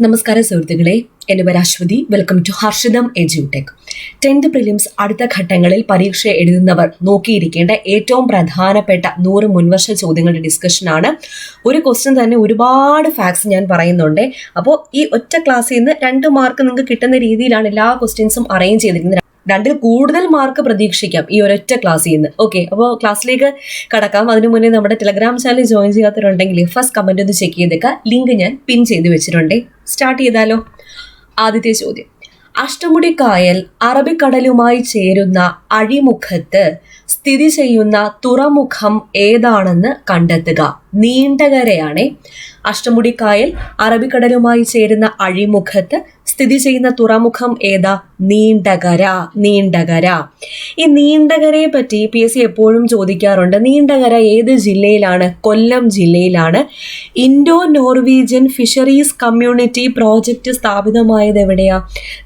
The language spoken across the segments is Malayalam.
നമസ്കാരം സുഹൃത്തുക്കളെ, എൻ്റെ പേര് Aswathy. Welcome to Harshitham edutech. 10th prelims അടുത്ത ഘട്ടങ്ങളിൽ പരീക്ഷ എഴുതുന്നവർ നോക്കിയിരിക്കേണ്ട ഏറ്റവും പ്രധാനപ്പെട്ട 100 മുൻവർഷ ചോദ്യങ്ങളുടെ ഡിസ്കഷനാണ്. ഒരു ക്വസ്റ്റ്യൻ തന്നെ ഒരുപാട് ഫാക്ട്സ് ഞാൻ പറയുന്നുണ്ട്. അപ്പോൾ ഈ ഒറ്റ ക്ലാസ്സിൽ നിന്ന് 2 മാർക്ക് നിങ്ങൾക്ക് കിട്ടുന്ന രീതിയിലാണ് എല്ലാ ക്വസ്റ്റ്യൻസും അറേഞ്ച് ചെയ്തിരിക്കുന്നത്. 2ൽ കൂടുതൽ മാർക്ക് പ്രതീക്ഷിക്കാം ഈ ഒരൊറ്റ ക്ലാസ്സിൽ നിന്ന്. ഓക്കെ, അപ്പോൾ ക്ലാസ്സിലേക്ക് കടക്കാം. അതിനു മുന്നേ നമ്മുടെ ടെലഗ്രാം ചാനൽ ജോയിൻ ചെയ്യാത്തവരുണ്ടെങ്കിൽ ഫസ്റ്റ് കമന്റ് ഒന്ന് ചെക്ക് ചെയ്തേക്കുക. ലിങ്ക് ഞാൻ പിൻ ചെയ്ത് വെച്ചിട്ടുണ്ട്. സ്റ്റാർട്ട് ചെയ്താലോ? ആദ്യത്തെ ചോദ്യം: അഷ്ടമുടിക്കായൽ അറബിക്കടലുമായി ചേരുന്ന അഴിമുഖത്ത് സ്ഥിതി ചെയ്യുന്ന തുറമുഖം ഏതാണെന്ന് കണ്ടെത്തുക. നീണ്ടകരയാണ്. അഷ്ടമുടിക്കായൽ അറബിക്കടലുമായി ചേരുന്ന അഴിമുഖത്ത് സ്ഥിതി ചെയ്യുന്ന തുറമുഖം ഏതാ? നീണ്ടകര. നീണ്ടകര. ഈ നീണ്ടകരയെ പറ്റി PSC എപ്പോഴും ചോദിക്കാറുണ്ട്. നീണ്ടകര ഏത് ജില്ലയിലാണ്? കൊല്ലം ജില്ലയിലാണ്. Indo Norwegian fisheries community project സ്ഥാപിതമായത് എവിടെയാ?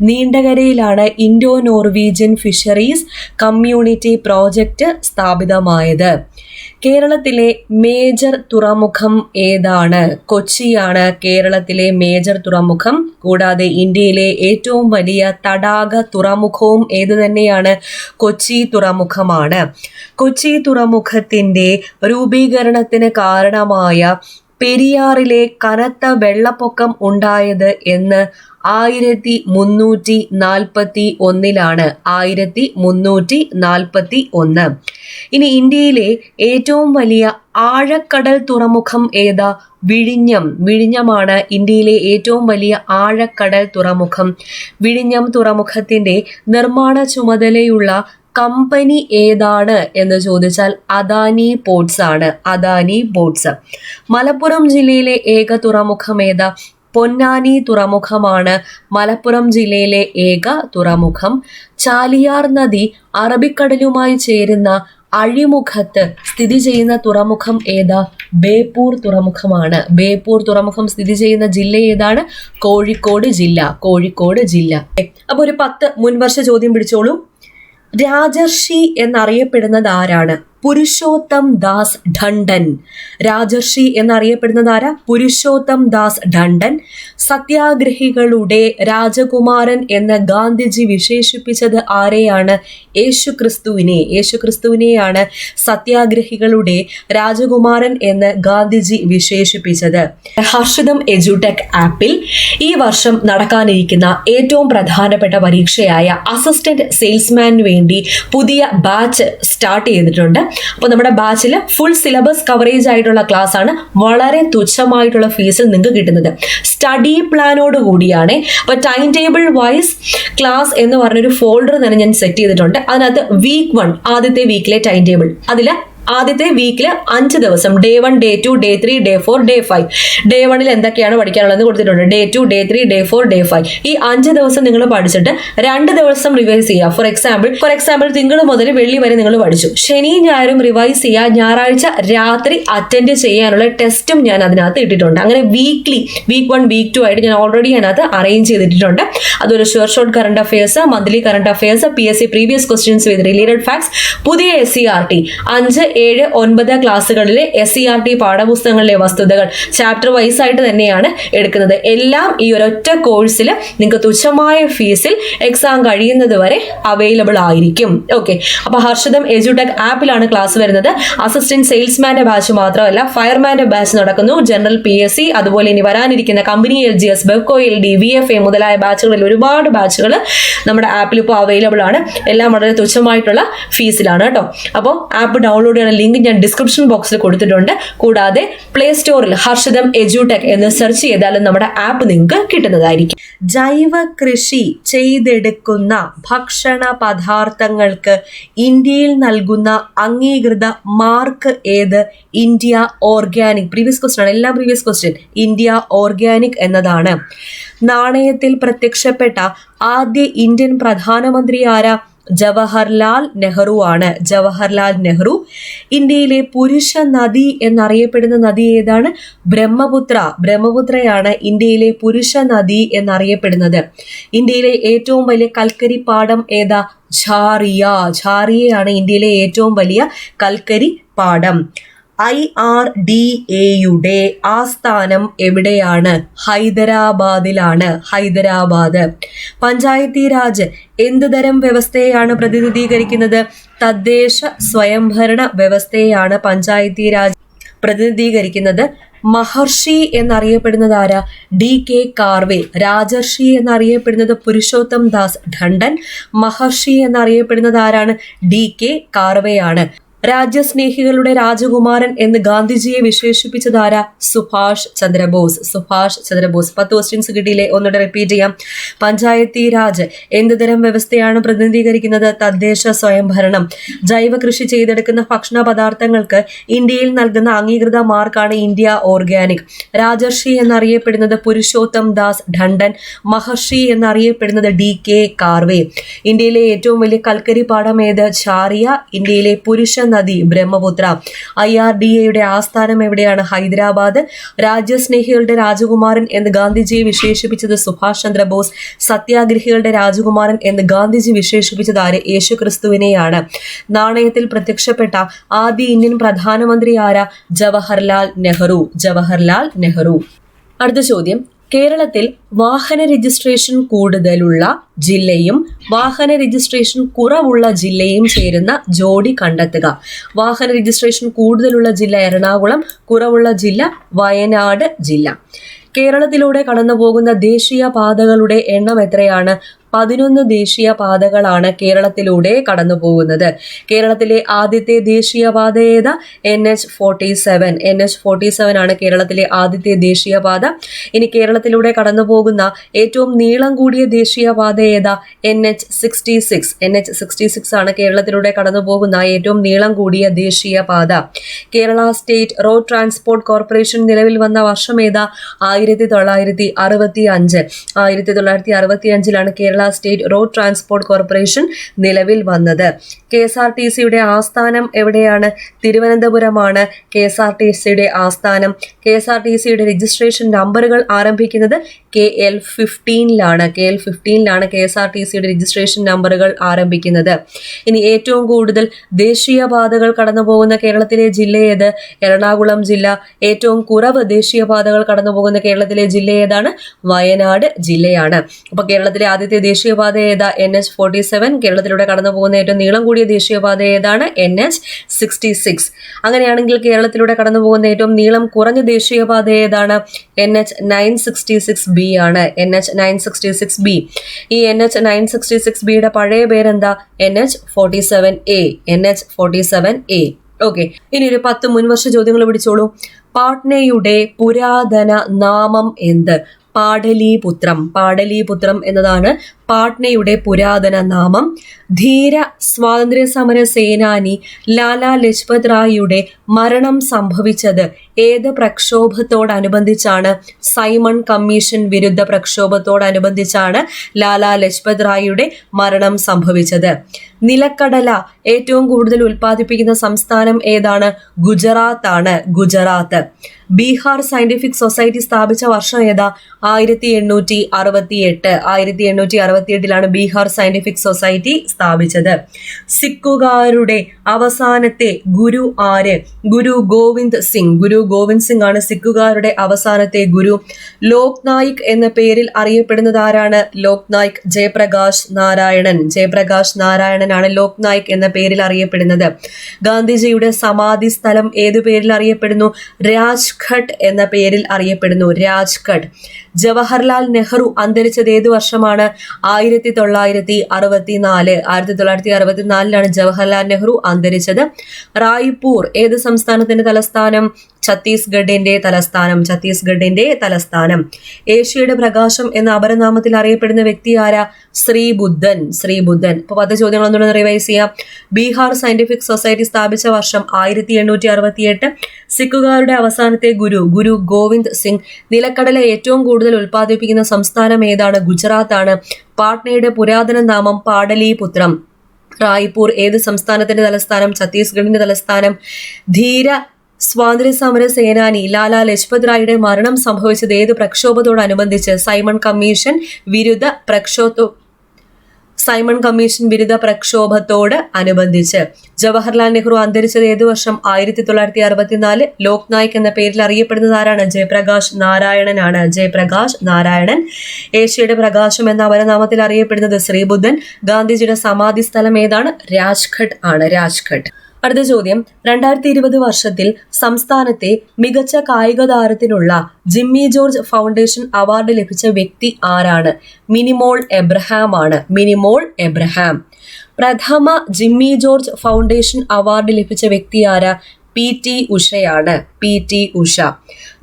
നീണ്ടകരയിലാണ് Indo Norwegian fisheries community project സ്ഥാപിതമായത്. കേരളത്തിലെ മേജർ തുറമുഖം ഏതാണ്? കൊച്ചിയാണ് കേരളത്തിലെ മേജർ തുറമുഖം. കൂടാതെ ഇന്ത്യയിലെ ഏറ്റവും വലിയ തടാക തുറമുഖവും ഏത് തന്നെയാണ്? കൊച്ചി തുറമുഖമാണ്. കൊച്ചി തുറമുഖത്തിന്റെ രൂപീകരണത്തിന് കാരണമായ പെരിയാറിലെ കനത്ത വെള്ളപ്പൊക്കം ഉണ്ടായത് എന്ന് 1341 1341. ഇനി ഇന്ത്യയിലെ ഏറ്റവും വലിയ ആഴക്കടൽ തുറമുഖം ഏതാ? വിഴിഞ്ഞം. വിഴിഞ്ഞമാണ് ഇന്ത്യയിലെ ഏറ്റവും വലിയ ആഴക്കടൽ തുറമുഖം. വിഴിഞ്ഞം തുറമുഖത്തിന്റെ നിർമ്മാണ ചുമതലയുള്ള കമ്പനി ഏതാണ് എന്ന് ചോദിച്ചാൽ അദാനി പോർട്സ് ആണ്. അദാനി പോർട്സ്. മലപ്പുറം ജില്ലയിലെ ഏക തുറമുഖം ഏതാ? പൊന്നാനി തുറമുഖമാണ് മലപ്പുറം ജില്ലയിലെ ഏക തുറമുഖം. ചാലിയാർ നദി അറബിക്കടലുമായി ചേരുന്ന അഴിമുഖത്ത് സ്ഥിതി ചെയ്യുന്ന തുറമുഖം ഏതാ? ബേപ്പൂർ തുറമുഖമാണ്. ബേപ്പൂർ തുറമുഖം സ്ഥിതി ചെയ്യുന്ന ജില്ല ഏതാണ്? കോഴിക്കോട് ജില്ല. കോഴിക്കോട് ജില്ല. അപ്പൊ ഒരു 10 മുൻവർഷ ചോദ്യം പിടിച്ചോളൂ. രാജർഷി എന്നറിയപ്പെടുന്നത് ആരാണ്? പുരുഷോത്തം ദാസ് ഠണ്ടൻ. രാജർഷി എന്നറിയപ്പെടുന്നത് ആരാ? പുരുഷോത്തം ദാസ് ഠണ്ടൻ. സത്യാഗ്രഹികളുടെ രാജകുമാരൻ എന്ന് ഗാന്ധിജി വിശേഷിപ്പിച്ചത് ആരെയാണ്? യേശുക്രിസ്തുവിനെ. യേശുക്രിസ്തുവിനെയാണ് സത്യാഗ്രഹികളുടെ രാജകുമാരൻ എന്ന് ഗാന്ധിജി വിശേഷിപ്പിച്ചത്. ഹർഷിതം എഡ്യൂടെക് ആപ്പിൽ ഈ വർഷം നടക്കാനിരിക്കുന്ന ഏറ്റവും പ്രധാനപ്പെട്ട പരീക്ഷയായ അസിസ്റ്റന്റ് സെയിൽസ്മാന് വേണ്ടി പുതിയ ബാച്ച് സ്റ്റാർട്ട് ചെയ്തിട്ടുണ്ട്. അപ്പോൾ നമ്മുടെ ബാച്ചിൽ ഫുൾ സിലബസ് കവറേജ് ആയിട്ടുള്ള ക്ലാസ് ആണ്. വളരെ തുച്ഛമായിട്ടുള്ള ഫീസിൽ നിങ്ങൾക്ക് കിട്ടുന്നത്. സ്റ്റഡി പ്ലാനോട് കൂടിയാണ്. അപ്പോൾ ടൈം ടേബിൾ വൈസ് ക്ലാസ് എന്ന് പറഞ്ഞൊരു ഫോൾഡർ തന്നെ ഞാൻ സെറ്റ് ചെയ്തിട്ടുണ്ട്. അതിനകത്ത് week 1 ആദ്യത്തെ വീക്കിലെ ടൈം ടേബിൾ, അതിൽ ആദ്യത്തെ വീക്കിൽ 5 ദിവസം, Day 1, Day 2, Day 3, Day 4, Day 5. Day 1 എന്തൊക്കെയാണ് പഠിക്കാനുള്ളത് കൊടുത്തിട്ടുണ്ട്. Day 2, Day 3, Day 4, Day 5. ഈ 5 ദിവസം നിങ്ങൾ പഠിച്ചിട്ട് 2 ദിവസം റിവൈസ് ചെയ്യുക. ഫോർ എക്സാമ്പിൾ തിങ്കൾ മുതൽ വെള്ളി വരെ നിങ്ങൾ പഠിച്ചു. ശനി ഞായറും റിവൈസ് ചെയ്യുക. ഞായറാഴ്ച രാത്രി അറ്റൻഡ് ചെയ്യാനുള്ള ടെസ്റ്റും ഞാൻ അതിനകത്ത് ഇട്ടിട്ടുണ്ട്. അങ്ങനെ വീക്ക്ലി week 1, week 2 ആയിട്ട് ഞാൻ ഓൾറെഡി അതിനകത്ത് അറേഞ്ച് ചെയ്തിട്ടുണ്ട്. അതൊരു short current affairs, monthly current affairs, PSC previous questions with related facts, പുതിയ SCERT 5, 7, 9 ക്ലാസ്സുകളിലെ SCERT പാഠപുസ്തകങ്ങളിലെ വസ്തുതകൾ ചാപ്റ്റർ വൈസ് ആയിട്ട് തന്നെയാണ് എടുക്കുന്നത്. എല്ലാം ഈ ഒരൊറ്റ കോഴ്സിൽ നിങ്ങൾക്ക് തുച്ഛമായ ഫീസിൽ എക്സാം കഴിയുന്നത് വരെ അവൈലബിൾ ആയിരിക്കും. ഓക്കെ, അപ്പൊ ഹർഷിതം എഡ്യൂടെക് ആപ്പിലാണ് ക്ലാസ് വരുന്നത്. അസിസ്റ്റന്റ് സെയിൽസ്മാന്റെ ബാച്ച് മാത്രമല്ല, ഫയർമാന്റെ ബാച്ച് നടക്കുന്നു. ജനറൽ PSC, അതുപോലെ ഇനി വരാനിരിക്കുന്ന company LGS, Bevco LD, VFA മുതലായ ബാച്ചുകളിൽ ഒരുപാട് ബാച്ചുകൾ നമ്മുടെ ആപ്പിൽ ഇപ്പോൾ അവൈലബിൾ ആണ്. എല്ലാം വളരെ തുച്ഛമായിട്ടുള്ള ഫീസിലാണ് കേട്ടോ. അപ്പോൾ ആപ്പ് ഡൗൺലോഡ് ചെയ്യുന്ന ലിങ്ക് ഞാൻ ഡിസ്ക്രിപ്ഷൻ ബോക്സിൽ കൊടുത്തിട്ടുണ്ട്. കൂടാതെ പ്ലേ സ്റ്റോറിൽ ഹർഷിതം എഡ്യൂടെക് എന്ന് സെർച്ച് ചെയ്താലും നമ്മുടെ ആപ്പ് നിങ്ങൾക്ക് കിട്ടുന്നതായിരിക്കും. ജൈവ കൃഷി ചെയ്തെടുക്കുന്ന ഭക്ഷണ പദാർത്ഥങ്ങൾക്ക് ഇന്ത്യയിൽ നൽകുന്ന അംഗീകൃത മാർക്ക് ഏത്? India organic. പ്രീവിയസ് ക്വസ്റ്റ്യൻ ആണ്, എല്ലാം പ്രീവിയസ് ക്വസ്റ്റ്യൻ. ഇന്ത്യ ഓർഗാനിക് എന്നതാണ്. നാണയത്തിൽ പ്രത്യക്ഷപ്പെട്ട ആദ്യ ഇന്ത്യൻ പ്രധാനമന്ത്രി ആരാ? ജവഹർലാൽ നെഹ്റു ആണ്. ജവഹർലാൽ നെഹ്റു. ഇന്ത്യയിലെ പുരുഷ നദി എന്നറിയപ്പെടുന്ന നദി ഏതാണ്? ബ്രഹ്മപുത്ര. ബ്രഹ്മപുത്രയാണ് ഇന്ത്യയിലെ പുരുഷ നദി എന്നറിയപ്പെടുന്നത്. ഇന്ത്യയിലെ ഏറ്റവും വലിയ കൽക്കരി പാടം ഏതാ? ഝാറിയ. ഝാറിയയാണ് ഇന്ത്യയിലെ ഏറ്റവും വലിയ കൽക്കരി പാടം. IRDAയുടെ ആസ്ഥാനം എവിടെയാണ്? ഹൈദരാബാദിലാണ്. ഹൈദരാബാദ്. പഞ്ചായത്തി രാജ് എന്ത് തരം വ്യവസ്ഥയെയാണ് പ്രതിനിധീകരിക്കുന്നത്? തദ്ദേശ സ്വയംഭരണ വ്യവസ്ഥയെയാണ് പഞ്ചായത്തി രാജ് പ്രതിനിധീകരിക്കുന്നത്. മഹർഷി എന്നറിയപ്പെടുന്നത് ആരാ? DK കാർവേ. രാജർഷി എന്നറിയപ്പെടുന്നത് പുരുഷോത്തം ദാസ് ഠണ്ടൻ. മഹർഷി എന്നറിയപ്പെടുന്നത് ആരാണ്? DK കാർവേയാണ്. രാജ്യസ്നേഹികളുടെ രാജകുമാരൻ എന്ന് ഗാന്ധിജിയെ വിശേഷിപ്പിച്ചതാരാ? സുഭാഷ് ചന്ദ്രബോസ്. സുഭാഷ് ചന്ദ്രബോസ്. 10 ക്വസ്റ്റ്യൻസ് കിട്ടിയില്ലേ? ഒന്നുകൂടെ റിപ്പീറ്റ് ചെയ്യാം. പഞ്ചായത്തി രാജ് എന്ത് തരം വ്യവസ്ഥയാണ് പ്രതിനിധീകരിക്കുന്നത്? തദ്ദേശ സ്വയംഭരണം. ജൈവ കൃഷി ചെയ്തെടുക്കുന്ന ഭക്ഷണ പദാർത്ഥങ്ങൾക്ക് ഇന്ത്യയിൽ നൽകുന്ന അംഗീകൃത മാർക്കാണ് ഇന്ത്യ ഓർഗാനിക്. രാജർഷി എന്നറിയപ്പെടുന്നത് പുരുഷോത്തം ദാസ് ഠണ്ടൻ. മഹർഷി എന്നറിയപ്പെടുന്നത് DK കാർവേ. ഇന്ത്യയിലെ ഏറ്റവും വലിയ കൽക്കരി പാടം ഏത്? ഛാറിയ. ഇന്ത്യയിലെ പുരുഷ നദി ബ്രഹ്മപുത്ര. IRDAയുടെ ആസ്ഥാനം എവിടെയാണ്? ഹൈദരാബാദ്. രാജ്യസ്നേഹികളുടെ രാജകുമാരൻ എന്ന് ഗാന്ധിജിയെ വിശേഷിപ്പിച്ചത് സുഭാഷ് ചന്ദ്രബോസ്. സത്യാഗ്രഹികളുടെ രാജകുമാരൻ എന്ന് ഗാന്ധിജി വിശേഷിപ്പിച്ചത് ആര്? യേശുക്രിസ്തുവിനെയാണ്. നാണയത്തിൽ പ്രത്യക്ഷപ്പെട്ട ആദ്യ ഇന്ത്യൻ പ്രധാനമന്ത്രി ആരാ? ജവഹർലാൽ നെഹ്റു. ജവഹർലാൽ നെഹ്റു. അടുത്ത ചോദ്യം, കേരളത്തിൽ വാഹന രജിസ്ട്രേഷൻ കൂടുതലുള്ള ജില്ലയും വാഹന രജിസ്ട്രേഷൻ കുറവുള്ള ജില്ലയും ചേരുന്ന ജോഡി കണ്ടെത്തുക. വാഹന രജിസ്ട്രേഷൻ കൂടുതലുള്ള ജില്ല എറണാകുളം, കുറവുള്ള ജില്ല വയനാട് ജില്ല. കേരളത്തിലൂടെ കടന്നുപോകുന്ന ദേശീയ പാതകളുടെ എണ്ണം എത്രയാണ്? 11 ദേശീയ പാതകളാണ് കേരളത്തിലൂടെ കടന്നു പോകുന്നത്. കേരളത്തിലെ ആദ്യത്തെ ദേശീയപാത ഏതാ? NH47. NH47 ആണ് കേരളത്തിലെ ആദ്യത്തെ ദേശീയപാത. ഇനി കേരളത്തിലൂടെ കടന്നു പോകുന്ന ഏറ്റവും നീളം കൂടിയ ദേശീയപാത ഏതാ? NH66. NH66 ആണ് കേരളത്തിലൂടെ കടന്നു പോകുന്ന ഏറ്റവും നീളം കൂടിയ ദേശീയപാത. Kerala state road transport corporation നിലവിൽ വന്ന വർഷം ഏതാ? 1965. 1965 Kerala state road transport corporation നിലവിൽ വന്നത്. KSRTCയുടെ ആസ്ഥാനം എവിടെയാണ്? തിരുവനന്തപുരമാണ് KSRTCയുടെ ആസ്ഥാനം. KSRTCയുടെ രജിസ്ട്രേഷൻ നമ്പറുകൾ ആരംഭിക്കുന്നത് KL15ലാണ്. KL15ലാണ് KSRTCയുടെ രജിസ്ട്രേഷൻ നമ്പറുകൾ ആരംഭിക്കുന്നത്. ഇനി ഏറ്റവും കൂടുതൽ ദേശീയപാതകൾ കടന്നു പോകുന്ന കേരളത്തിലെ ജില്ല ഏത്? എറണാകുളം ജില്ല. ഏറ്റവും കുറവ് ദേശീയപാതകൾ കടന്നു പോകുന്ന കേരളത്തിലെ ജില്ല ഏതാണ്? വയനാട് ജില്ലയാണ്. അപ്പൊ കേരളത്തിലെ ആദ്യത്തെ ദേശീയപാത ഏതാ? NH47. കേരളത്തിലൂടെ കടന്നു പോകുന്ന ഏറ്റവും നീളം കൂടിയ ദേശീയപാത ഏതാണ്? NH66. അങ്ങനെയാണെങ്കിൽ കേരളത്തിലൂടെ കടന്നു പോകുന്ന ഏറ്റവും നീളം കുറഞ്ഞ ദേശീയപാത ഏതാണ്? NH966B ആണ്. NH966B. ഈ NH966Bയുടെ പഴയ പേരെന്താ? NH47A. NH47A. ഓക്കെ, ഇനി ഒരു 10 മുൻവർഷ ചോദ്യങ്ങൾ പിടിച്ചോളൂ. പാട്നയുടെ പുരാതന നാമം എന്ത്? പാടലീപുത്രം. പാടലീപുത്രം എന്നതാണ് പാട്നയുടെ പുരാതന നാമം. ധീര സ്വാതന്ത്ര്യ സമര സേനാനി ലാലാ ലജ്പത് റായിയുടെ മരണം സംഭവിച്ചത് ഏത് പ്രക്ഷോഭത്തോടനുബന്ധിച്ചാണ്? സൈമൺ കമ്മീഷൻ വിരുദ്ധ പ്രക്ഷോഭത്തോടനുബന്ധിച്ചാണ് ലാലാ ലജ്പത് റായിയുടെ മരണം സംഭവിച്ചത്. നിലക്കടല ഏറ്റവും കൂടുതൽ ഉൽപ്പാദിപ്പിക്കുന്ന സംസ്ഥാനം ഏതാണ്? ഗുജറാത്ത് ആണ്. ഗുജറാത്ത്. ബീഹാർ സയന്റിഫിക് സൊസൈറ്റി സ്ഥാപിച്ച വർഷം ഏതാ? 1868. 1868ലാണ് ബീഹാർ സയന്റിഫിക് സൊസൈറ്റി സ്ഥാപിച്ചത്. സിഖുകാരുടെ അവസാനത്തെ ഗുരു ആര്? ഗുരു ഗോവിന്ദ് സിംഗ്. ഗുരു ഗോവിന്ദ് സിംഗ് ആണ് സിഖുകാരുടെ അവസാനത്തെ ഗുരു. ലോക് നായിക് എന്ന പേരിൽ അറിയപ്പെടുന്നത് ആരാണ്? ലോക് നായിക് ജയപ്രകാശ് നാരായണൻ. ജയപ്രകാശ് നാരായണനാണ് ലോക് നായിക് എന്ന പേരിൽ അറിയപ്പെടുന്നത്. ഗാന്ധിജിയുടെ സമാധി സ്ഥലം ഏതു പേരിൽ അറിയപ്പെടുന്നു? രാജ്ഘട്ട് എന്ന പേരിൽ അറിയപ്പെടുന്നു. രാജ്ഘട്ട്. ജവഹർലാൽ നെഹ്റു അന്തരിച്ചത് ഏതു വർഷമാണ്? 1964. 1964ലാണ് ജവഹർലാൽ നെഹ്റു അന്തരിച്ചത്. റായ്പൂർ ഏത് സംസ്ഥാനത്തിന്റെ തലസ്ഥാനം? ഛത്തീസ്ഗഡിന്റെ തലസ്ഥാനം. ഛത്തീസ്ഗഡിന്റെ തലസ്ഥാനം. ഏഷ്യയുടെ പ്രകാശം എന്ന അപരനാമത്തിൽ അറിയപ്പെടുന്ന വ്യക്തി ആരാ? ശ്രീബുദ്ധൻ. ശ്രീബുദ്ധൻ. ഇപ്പൊ 10 ചോദ്യങ്ങൾ ഒന്നുകൂടെ റിവൈസ് ചെയ്യാം. ബീഹാർ സയന്റിഫിക് സൊസൈറ്റി സ്ഥാപിച്ച വർഷം 1868. സിഖുകാരുടെ അവസാനത്തെ ഗുരു ഗുരു ഗോവിന്ദ് സിംഗ്. നിലക്കടല ഏറ്റവും കൂടുതൽ ഉൽപ്പാദിപ്പിക്കുന്ന സംസ്ഥാനം ഏതാണ്? ഗുജറാത്ത് ആണ്. പാട്നയുടെ പുരാതന നാമം പാടലീപുത്രം. റായ്പൂർ ഏത് സംസ്ഥാനത്തിന്റെ തലസ്ഥാനം? ഛത്തീസ്ഗഡിന്റെ തലസ്ഥാനം. ധീര സ്വാതന്ത്ര്യ സമര സേനാനി ലാലാ ലജ്പത് റായിയുടെ മരണം സംഭവിച്ചത് ഏത് പ്രക്ഷോഭത്തോടനുബന്ധിച്ച്? സൈമൺ കമ്മീഷൻ വിരുദ്ധ സൈമൺ കമ്മീഷൻ ബിരുദ പ്രക്ഷോഭത്തോട് അനുബന്ധിച്ച്. ജവഹർലാൽ നെഹ്റു അന്തരിച്ചത് ഏതു വർഷം? 1964. ലോക് നായക് എന്ന പേരിൽ അറിയപ്പെടുന്നത് ആരാണ്? ജയപ്രകാശ് നാരായണനാണ്. ജയപ്രകാശ് നാരായണൻ. ഏഷ്യയുടെ പ്രകാശം എന്ന അപരനാമത്തിൽ അറിയപ്പെടുന്നത് ശ്രീബുദ്ധൻ. ഗാന്ധിജിയുടെ സമാധി സ്ഥലം ഏതാണ്? രാജ്ഘട്ട് ആണ്. രാജ്ഘട്ട്. അടുത്ത ചോദ്യം, 2020 വർഷത്തിൽ സംസ്ഥാനത്തെ മികച്ച കായിക താരത്തിനുള്ള ജിമ്മി ജോർജ് ഫൗണ്ടേഷൻ അവാർഡ് ലഭിച്ച വ്യക്തി ആരാണ്? മിനിമോൾ എബ്രഹാം ആണ്. മിനിമോൾ എബ്രഹാം. പ്രഥമ ജിമ്മി ജോർജ് ഫൗണ്ടേഷൻ അവാർഡ് ലഭിച്ച വ്യക്തി ആരാ? PT ഉഷയാണ്. PT ഉഷ.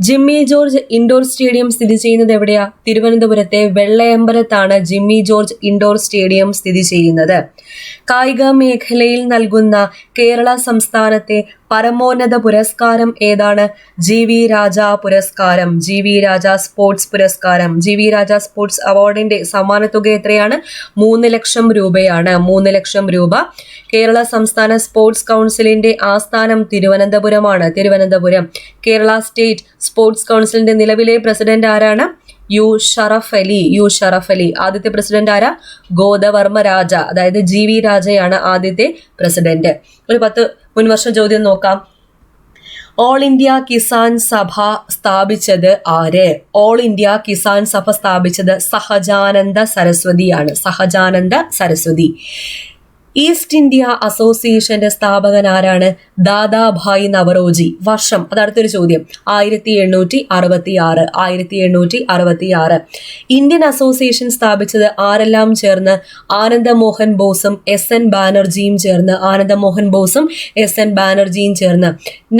ജിമ്മി ജോർജ് ഇൻഡോർ സ്റ്റേഡിയം സ്ഥിതി ചെയ്യുന്നത് എവിടെയാ? തിരുവനന്തപുരത്തെ വെള്ളയമ്പലത്താണ് ജിമ്മി ജോർജ് ഇൻഡോർ സ്റ്റേഡിയം സ്ഥിതി ചെയ്യുന്നത്. കായിക മേഖലയിൽ നൽകുന്ന കേരള സംസ്ഥാനത്തെ പരമോന്നത പുരസ്കാരം ഏതാണ്? GV രാജ പുരസ്കാരം. GV രാജ സ്പോർട്സ് പുരസ്കാരം. GV രാജ സ്പോർട്സ് അവാർഡിന്റെ സമ്മാനത്തുക എത്രയാണ്? 3 ലക്ഷം രൂപയാണ്. 3 ലക്ഷം രൂപ. കേരള സംസ്ഥാന സ്പോർട്സ് കൗൺസിലിന്റെ ആസ്ഥാനം തിരുവനന്തപുരമാണ്. തിരുവനന്തപുരം. കേരള സ്റ്റേറ്റ് സ്പോർട്സ് കൗൺസിലിന്റെ നിലവിലെ പ്രസിഡന്റ് ആരാണ്? യു ഷറഫ് അലി. യു ഷറഫ് അലി. ആദ്യത്തെ പ്രസിഡന്റ് ആരാ? ഗോദവർമ്മ രാജ. അതായത് GV രാജയാണ് ആദ്യത്തെ പ്രസിഡന്റ്. ഒരു 10 മുൻവർഷ ചോദ്യം നോക്കാം. ഓൾ ഇന്ത്യ കിസാൻ സഭ സ്ഥാപിച്ചത് ആര്? ഓൾ ഇന്ത്യ കിസാൻ സഭ സ്ഥാപിച്ചത് സഹജാനന്ദ സരസ്വതിയാണ്. സഹജാനന്ദ സരസ്വതി. ഈസ്റ്റ് ഇന്ത്യ അസോസിയേഷന്റെ സ്ഥാപകൻ ആരാണ്? ദാദാഭായ് നവറോജി. വർഷം, അത് അടുത്തൊരു ചോദ്യം. 1866. 1866. ഇന്ത്യൻ അസോസിയേഷൻ സ്ഥാപിച്ചത് ആരെല്ലാം ചേർന്ന്? ആനന്ദമോഹൻ ബോസും SN ബാനർജിയും ചേർന്ന്. ആനന്ദമോഹൻ ബോസും SN ബാനർജിയും ചേർന്ന്.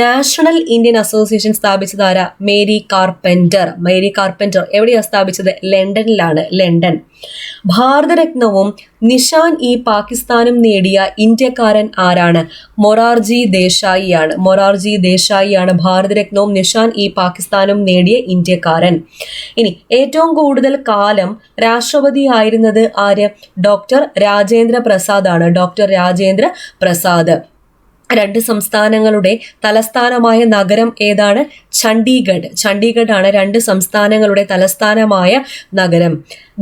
നാഷണൽ ഇന്ത്യൻ അസോസിയേഷൻ സ്ഥാപിച്ചത് ആരാ? Mary carpenter. Mary carpenter. എവിടെയാണ് സ്ഥാപിച്ചത്? ലണ്ടനിലാണ്. ലണ്ടൻ. ഭാരതരത്നവും നിഷാൻ-ഇ-പാകിസ്ഥാനും നേടിയ ഇന്ത്യക്കാരൻ ആരാണ്? മൊറാർജി ദേശായിയാണ്. മൊറാർജി ദേശായിയാണ് ഭാരതരത്നവും നിഷാൻ-ഇ-പാകിസ്ഥാനും നേടിയ ഇന്ത്യക്കാരൻ. ഇനി ഏറ്റവും കൂടുതൽ കാലം രാഷ്ട്രപതി ആയിരുന്നത് ആര്? ഡോക്ടർ രാജേന്ദ്ര പ്രസാദ് ആണ്. ഡോക്ടർ രാജേന്ദ്ര പ്രസാദ്. 2 സംസ്ഥാനങ്ങളുടെ തലസ്ഥാനമായ നഗരം ഏതാണ്? ചണ്ഡീഗഡ്. ചണ്ഡീഗഡ് ആണ് 2 സംസ്ഥാനങ്ങളുടെ തലസ്ഥാനമായ നഗരം.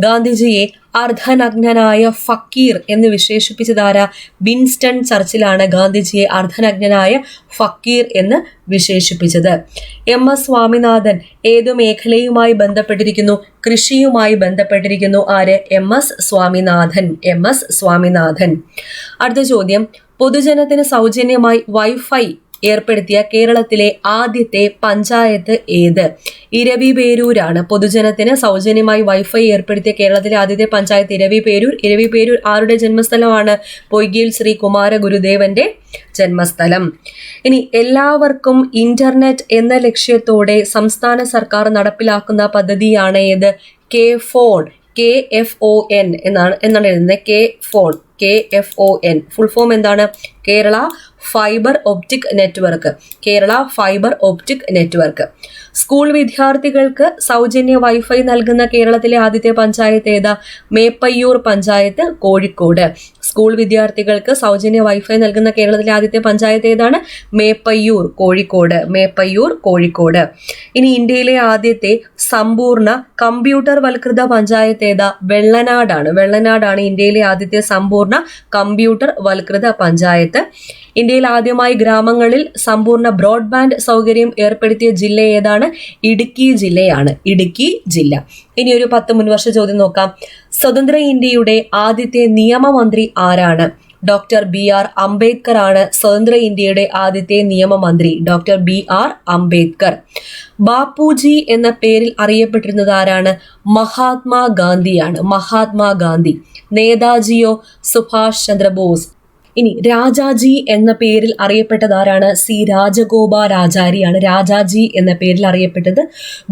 ഗാന്ധിജിയെ അർദ്ധനഗ്നനായ ഫക്കീർ എന്ന് വിശേഷിപ്പിച്ചതാരാ? വിൻസ്റ്റൺ ചർച്ചിലാണ് ഗാന്ധിജിയെ അർദ്ധനഗ്നനായ ഫക്കീർ എന്ന് വിശേഷിപ്പിച്ചത്. MS സ്വാമിനാഥൻ ഏതു മേഖലയുമായി ബന്ധപ്പെട്ടിരിക്കുന്നു? കൃഷിയുമായി ബന്ധപ്പെട്ടിരിക്കുന്നു. ആര്? MS സ്വാമിനാഥൻ. MS സ്വാമിനാഥൻ. അടുത്ത ചോദ്യം, പൊതുജനത്തിന് സൗജന്യമായി വൈഫൈ ഏർപ്പെടുത്തിയ കേരളത്തിലെ ആദ്യത്തെ പഞ്ചായത്ത് ഏത്? ഇരവിപേരൂരാണ്. പൊതുജനത്തിന് സൗജന്യമായി വൈഫൈ ഏർപ്പെടുത്തിയ കേരളത്തിലെ ആദ്യത്തെ പഞ്ചായത്ത് ഇരവിപേരൂർ. ഇരവിപേരൂർ ആരുടെ ജന്മസ്ഥലമാണ്? പൊയ്കയിൽ ശ്രീ കുമാര ഗുരുദേവന്റെ ജന്മസ്ഥലം. ഇനി എല്ലാവർക്കും ഇന്റർനെറ്റ് എന്ന ലക്ഷ്യത്തോടെ സംസ്ഥാന സർക്കാർ നടപ്പിലാക്കുന്ന പദ്ധതിയാണ് ഏത്? KFON. KFON എന്നാണ് എഴുതുന്നത്. KFON. ഫുൾ ഫോം എന്താണ്? Kerala fibre optic network. Kerala fibre optic network. School വിദ്യാർത്ഥികൾക്ക് സൗജന്യ വൈഫൈ നൽകുന്ന കേരളത്തിലെ ആദ്യത്തെ പഞ്ചായത്ത് ഏതാ? മേപ്പയ്യൂർ പഞ്ചായത്ത്, കോഴിക്കോട്. സ്കൂൾ വിദ്യാർത്ഥികൾക്ക് സൗജന്യ വൈഫൈ നൽകുന്ന കേരളത്തിലെ ആദ്യത്തെ പഞ്ചായത്ത് ഏതാണ്? മേപ്പയ്യൂർ, കോഴിക്കോട്. മേപ്പയ്യൂർ, കോഴിക്കോട്. ഇനി ഇന്ത്യയിലെ ആദ്യത്തെ സമ്പൂർണ്ണ കമ്പ്യൂട്ടർ വൽകൃത പഞ്ചായത്ത് ഏതാ? വെള്ളനാടാണ്. വെള്ളനാടാണ് ഇന്ത്യയിലെ ആദ്യത്തെ സമ്പൂർണ്ണ കമ്പ്യൂട്ടർ വൽകൃത പഞ്ചായത്ത്. ഇന്ത്യയിൽ ആദ്യമായി ഗ്രാമങ്ങളിൽ സമ്പൂർണ്ണ ബ്രോഡ്ബാൻഡ് സൗകര്യം ഏർപ്പെടുത്തിയ ജില്ല ഏതാണ്? ഇടുക്കി ജില്ലയാണ്. ഇടുക്കി ജില്ല. ഇനി ഒരു 10 മുൻവർഷ ചോദ്യം നോക്കാം. സ്വതന്ത്ര ഇന്ത്യയുടെ ആദ്യത്തെ നിയമമന്ത്രി ആരാണ്? ഡോക്ടർ BR അംബേദ്കർ ആണ് സ്വതന്ത്ര ഇന്ത്യയുടെ ആദ്യത്തെ നിയമമന്ത്രി. Doctor BR Ambedkar. ബാപ്പുജി എന്ന പേരിൽ അറിയപ്പെട്ടിരുന്നത് ആരാണ്? മഹാത്മാ ഗാന്ധിയാണ്. മഹാത്മാ ഗാന്ധി. നേതാജിയോ? സുഭാഷ് ചന്ദ്രബോസ്. ഇനി രാജാജി എന്ന പേരിൽ അറിയപ്പെട്ടത് ആരാണ്? C രാജഗോപാലാചാരിയാണ് രാജാജി എന്ന പേരിൽ അറിയപ്പെട്ടത്.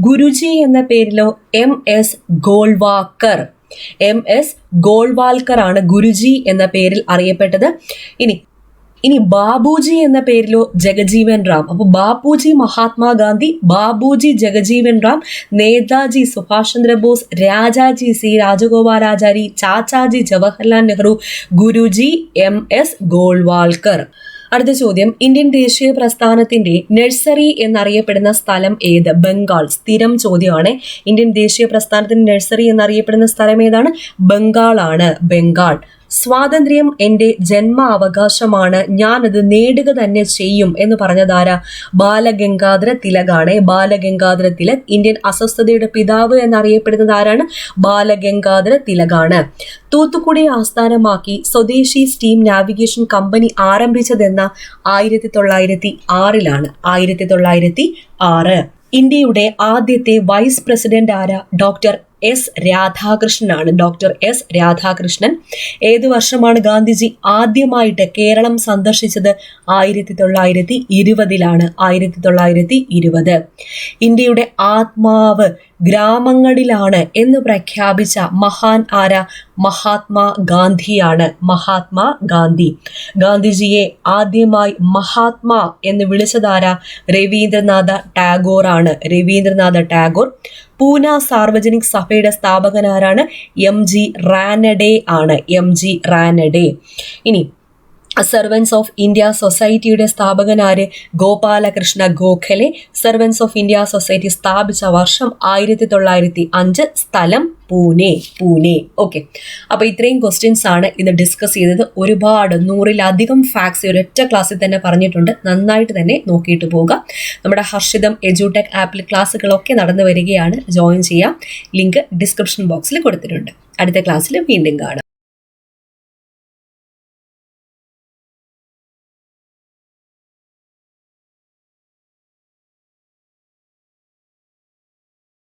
ഗുരുജി എന്ന പേരിലോ? MS ഗോൾവാക്കർ. MS ഗോൾവാൾക്കർ ആണ് ഗുരുജി എന്ന പേരിൽ അറിയപ്പെട്ടത്. ഇനി ബാബുജി എന്ന പേരിലോ? ജഗജീവൻ റാം. അപ്പോൾ ബാപ്പുജി മഹാത്മാഗാന്ധി, ബാബുജി ജഗജീവൻ റാം, നേതാജി സുഭാഷ് ചന്ദ്രബോസ്, രാജാജി C രാജഗോപാലാചാരി, ചാച്ചാജി ജവഹർലാൽ നെഹ്റു, ഗുരുജി MS ഗോൾവാൾക്കർ. അടുത്ത ചോദ്യം, ഇന്ത്യൻ ദേശീയ പ്രസ്ഥാനത്തിന്റെ നഴ്സറി എന്നറിയപ്പെടുന്ന സ്ഥലം ഏത്? ബംഗാൾ. സ്ഥിരം ചോദ്യമാണ്. ഇന്ത്യൻ ദേശീയ പ്രസ്ഥാനത്തിന്റെ നഴ്സറി എന്നറിയപ്പെടുന്ന സ്ഥലം ഏതാണ്? ബംഗാളാണ്. ബംഗാൾ. സ്വാതന്ത്ര്യം എൻ്റെ ജന്മാവകാശമാണ്, ഞാനത് നേടുക തന്നെ ചെയ്യും എന്ന് പറഞ്ഞതാരാ? ബാലഗംഗാധര തിലകാണ്. ബാലഗംഗാധര തിലക്. ഇന്ത്യൻ അസ്വസ്ഥതയുടെ പിതാവ് എന്നറിയപ്പെടുന്നത് ആരാണ്? ബാലഗംഗാധര തിലകാണ്. തൂത്തുക്കുടി ആസ്ഥാനമാക്കി സ്വദേശി സ്റ്റീം നാവിഗേഷൻ കമ്പനി ആരംഭിച്ചതെന്ന 1906 1906. ഇന്ത്യയുടെ ആദ്യത്തെ വൈസ് പ്രസിഡന്റ് ആരാ? ഡോക്ടർ എസ് രാധാകൃഷ്ണനാണ്. Doctor S Radhakrishnan. ഏതു വർഷമാണ് ഗാന്ധിജി ആദ്യമായിട്ട് കേരളം സന്ദർശിച്ചത്? 1920 1920. ഇന്ത്യയുടെ ആത്മാവ് ഗ്രാമങ്ങളിലാണ് എന്ന് പ്രഖ്യാപിച്ച മഹാൻ ആരാ? മഹാത്മാ ഗാന്ധിയാണ്. മഹാത്മാ ഗാന്ധി. ഗാന്ധിജിയെ ആദ്യമായി മഹാത്മാ എന്ന് വിളിച്ചതാരാ? രവീന്ദ്രനാഥ ടാഗോർ ആണ്. രവീന്ദ്രനാഥ ടാഗോർ. പൂന സാർവജനിക് സഭയുടെ സ്ഥാപകനാരാണ്? MG റാനഡെ ആണ്. MG റാനഡെ. ഇനി സെർവൻസ് ഓഫ് ഇന്ത്യ സൊസൈറ്റിയുടെ സ്ഥാപകനാര്? Gopalakrishna Gokhale. Servants of India society സ്ഥാപിച്ച വർഷം 1905. സ്ഥലം പൂനെ. പൂനെ. ഓക്കെ, അപ്പൊ ഇത്രയും ക്വസ്റ്റ്യൻസ് ആണ് ഇന്ന് ഡിസ്കസ് ചെയ്തത്. ഒരുപാട് 100-ലധികം ഫാക്ട്സ് ഒരൊറ്റ ക്ലാസ്സിൽ തന്നെ പറഞ്ഞിട്ടുണ്ട്. നന്നായിട്ട് തന്നെ നോക്കിയിട്ട് പോവുക. നമ്മുടെ ഹർഷിതം എഡ്യൂടെക് ആപ്പിൽ ക്ലാസ്സുകളൊക്കെ നടന്നു വരികയാണ്. ജോയിൻ ചെയ്യാം. ലിങ്ക് ഡിസ്ക്രിപ്ഷൻ ബോക്സിൽ കൊടുത്തിട്ടുണ്ട്. അടുത്ത ക്ലാസ്സിൽ വീണ്ടും കാണാം.